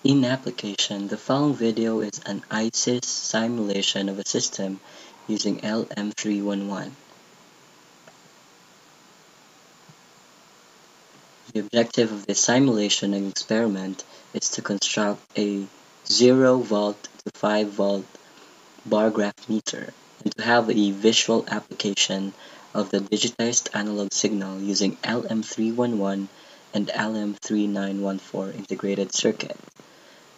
In application, the following video is an ISIS simulation of a system using LM311. The objective of this simulation and experiment is to construct a 0 volt to 5 volt bar graph meter and to have a visual application of the digitized analog signal using LM311 and LM3914 integrated circuit.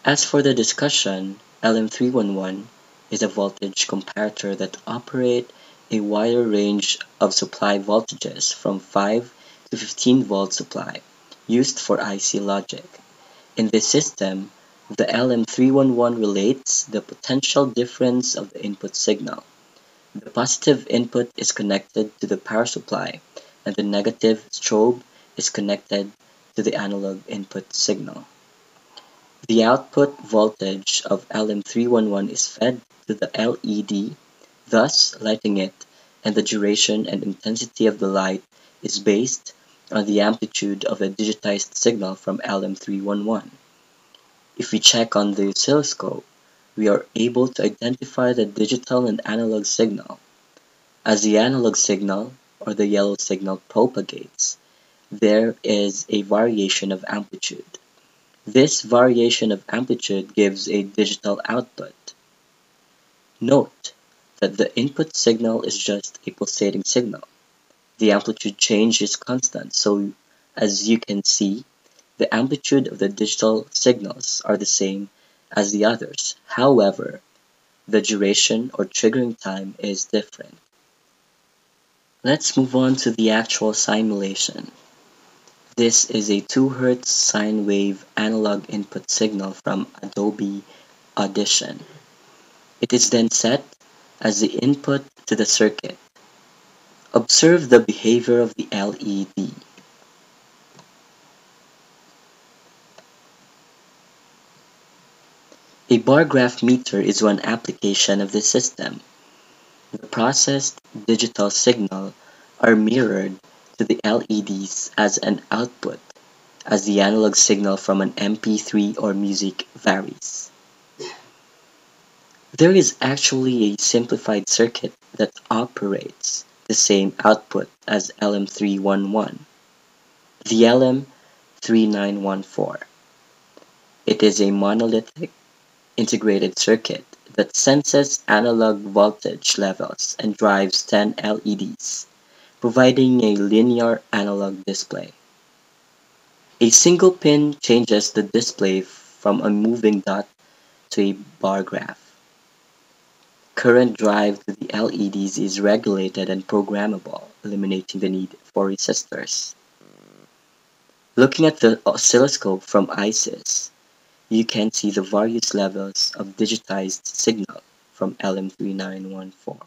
As for the discussion, LM311 is a voltage comparator that operates a wider range of supply voltages from 5 to 15 volt supply used for IC logic. In this system, the LM311 relates the potential difference of the input signal. The positive input is connected to the power supply and the negative strobe is connected to the analog input signal. The output voltage of LM311 is fed to the LED, thus lighting it, and the duration and intensity of the light is based on the amplitude of the digitized signal from LM311. If we check on the oscilloscope, we are able to identify the digital and analog signal. As the analog signal, or the yellow signal, propagates, there is a variation of amplitude. This variation of amplitude gives a digital output. Note that the input signal is just a pulsating signal. The amplitude change is constant, so as you can see, the amplitude of the digital signals are the same as the others. However, the duration or triggering time is different. Let's move on to the actual simulation. This is a 2 Hz sine wave analog input signal from Adobe Audition. It is then set as the input to the circuit. Observe the behavior of the LED. A bar graph meter is one application of this system. The processed digital signal are mirrored to the LEDs as an output, as the analog signal from an MP3 or music varies. There is actually a simplified circuit that operates the same output as LM311, the LM3914. It is a monolithic integrated circuit that senses analog voltage levels and drives 10 LEDs, providing a linear analog display. A single pin changes the display from a moving dot to a bar graph. Current drive to the LEDs is regulated and programmable, eliminating the need for resistors. Looking at the oscilloscope from ISIS, you can see the various levels of digitized signal from LM3914.